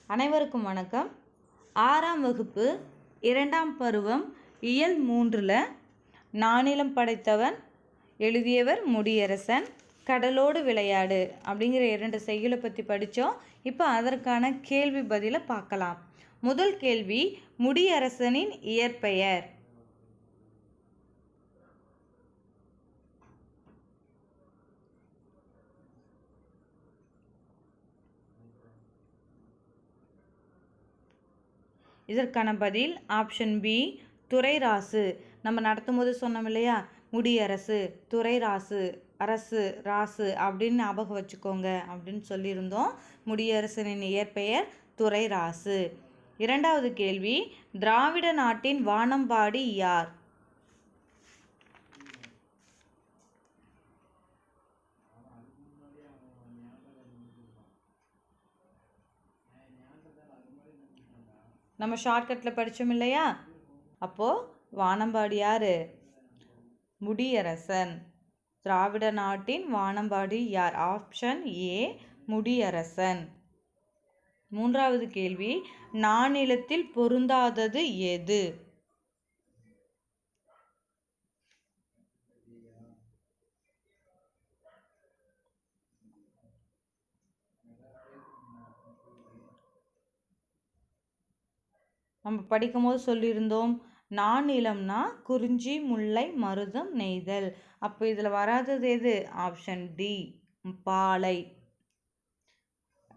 அனைவருக்கும் வணக்கம். 6ஆம் வகுப்பு 2ஆம் பருவம் இயல் 3ல் நானிலம் படைத்தவன், எழுதியவர் முடியரசன், கடலோடு விளையாடு அப்படிங்கிற 2 செய்யுளை பற்றி படித்தோம். இப்போ அதற்கான கேள்வி பதிலை பார்க்கலாம். முதல் கேள்வி, முடியரசனின் இயற்பெயர். இதற்கான பதில் ஆப்ஷன் பி, துரைராசு. நம்ம நடத்தும் போது சொன்னோம் இல்லையா, முடியரசு, துரைராசு, அரசு, ராசு அப்படின்னு ஞாபகம் வச்சுக்கோங்க அப்படின்னு சொல்லியிருந்தோம். முடியரசனின் இயற்பெயர் துரைராசு. இரண்டாவது கேள்வி, திராவிட நாட்டின் வானம்பாடி யார்? நம்ம ஷார்ட்கட்டில் படித்தோம் இல்லையா, அப்போது வானம்பாடி யார்? முடியரசன். திராவிட நாட்டின் வானம்பாடி யார்? Option A, Mudiyarasan. மூன்றாவது கேள்வி, நானிலத்தில் பொருந்தாதது எது? நம்ம படிக்கும்போது சொல்லியிருந்தோம், நானிலம்னா குறிஞ்சி, முல்லை, மருதம், நெய்தல். அப்போ இதில் வராதது எது? ஆப்ஷன் டி, பாலை.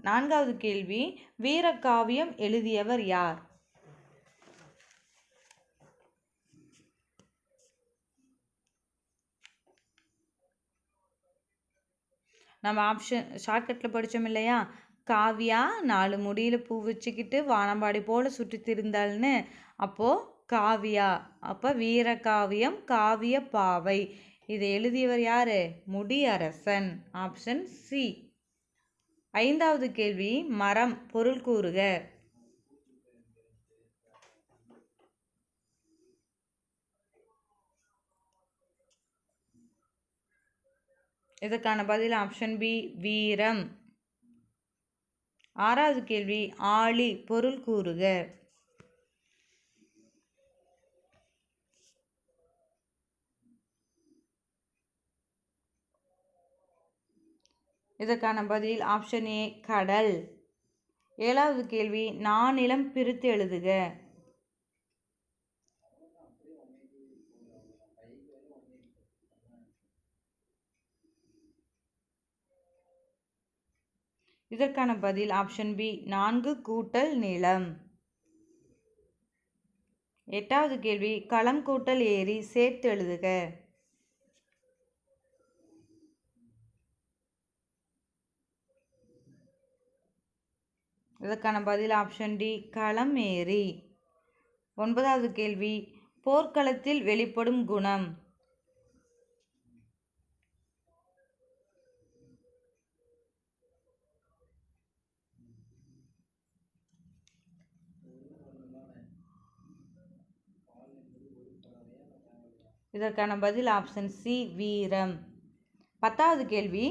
நான்காவது கேள்வி, வீரகாவியம் எழுதியவர் யார்? நம்ம ஆப்ஷன் ஷார்ட்கட்டில் படித்தோம் இல்லையா, காவியா 4 முடியில் பூ வச்சுக்கிட்டு வானம்பாடி போல் சுற்றி திரிந்தாள்னு. அப்போது காவியா. அப்போ வீரகாவியம், காவிய பாவை. இதை எழுதியவர் யார்? முடியரசன். Option C. ஐந்தாவது கேள்வி, மரம், பொருள் கூறுக. இதற்கான பதில் ஆப்ஷன் பி, வீரம். ஆறாவது கேள்வி, ஆழி, பொருள் கூறுக. இதற்கான பதில் ஆப்ஷன் ஏ, கடல். ஏழாவது கேள்வி, நானிலம் பிரித்து எழுதுக. இதற்கான பதில் ஆப்ஷன் பி, 4 கூட்டல் நிலம். எட்டாவது கேள்வி, களம் கூட்டல் ஏரி சேர்த்து எழுதுக. இதற்கான பதில் ஆப்ஷன் டி, களம் ஏரி. ஒன்பதாவது கேள்வி, போர்க்களத்தில் வெளிப்படும் குணம். இதற்கான பதில் ஆப்ஷன் சி, வீரம். பத்தாவது கேள்வி,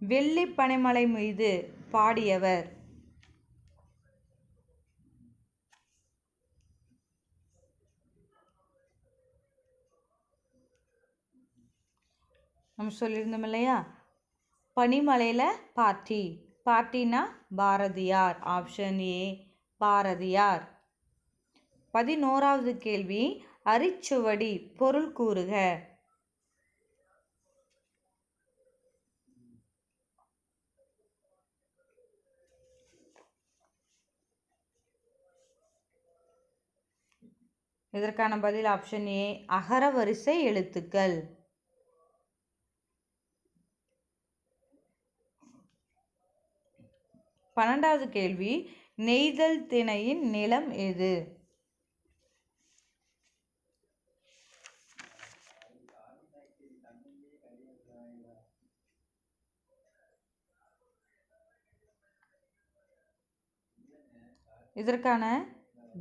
வெள்ளி பனைமலை மீது பாடியவர். நம்ம சொல்லியிருந்தோம் இல்லையா, பனிமலையில் பாட்டி. பாட்டினா பாரதியார். Option A, Bharathiyar. 11வது கேள்வி, அரிச்சுவடி, பொருள் கூறுக. இதற்கான பதில் ஆப்ஷன் ஏ, அகரவரிசை எழுத்துக்கள். 12வது கேள்வி, நெய்தல் திணையின் நிலம் எது? இதற்கான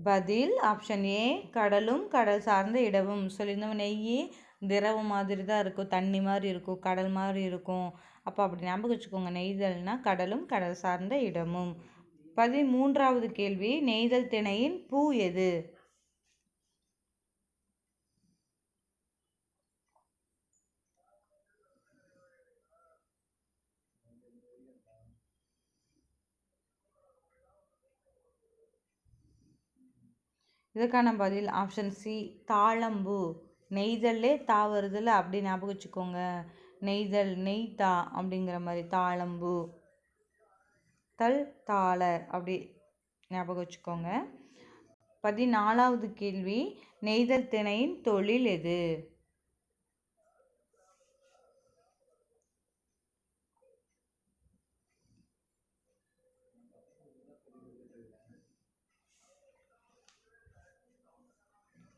பதில் ஆப்ஷன் ஏ, கடலும் கடல் சார்ந்த இடமும். சொல்லியிருந்தோம், நெய் திரவம் மாதிரி தான் இருக்கும், தண்ணி மாதிரி இருக்கும், கடல் மாதிரி இருக்கும். அப்போ அப்படி ஞாபகம் வச்சுக்கோங்க, நெய்தல்னா கடலும் கடல் சார்ந்த இடமும். 13வது கேள்வி, நெய்தல் திணையின் பூ எது? இதுக்கான பதில் ஆப்ஷன் சி, தாழம்பூ. நெய்தல்லே தா வருதுல்ல, அப்படி ஞாபகம் வச்சுக்கோங்க. நெய்தல், நெய்தா அப்படிங்கிற மாதிரி. தாழம்பூ, தல் தாளர் அப்படி ஞாபகம் வச்சுக்கோங்க. 14வது கேள்வி, நெய்தல் திணையின் தொழில் எது?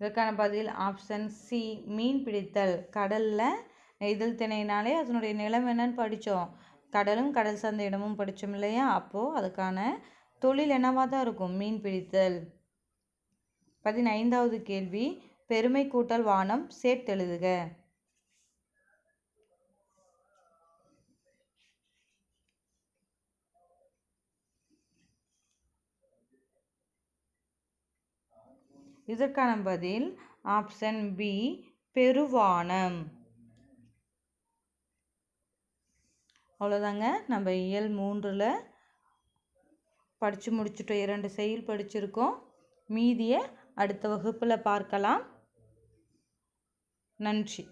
இதற்கான பதில் ஆப்ஷன் சி, மீன் பிடித்தல். கடலில் நெய்தல் திணையினாலே அதனுடைய நிலம் என்னன்னு படித்தோம். கடலும் கடல் சார்ந்த இடமும் படித்தோம் இல்லையா? அப்போது அதுக்கான தொழில் என்னவாக தான் இருக்கும்? மீன் பிடித்தல். 15வது கேள்வி, பெருமை கூட்டல் வானம் சேர்த்தெழுதுக. இதற்கான பதில் ஆப்ஷன் பி, பெருவானம். அவ்வளோதாங்க, நம்ம இயல் 3ல் படித்து முடிச்சுட்டோம். 2 செயல் படிச்சிருக்கோம். மீதியை அடுத்த வகுப்பில் பார்க்கலாம். நன்றி.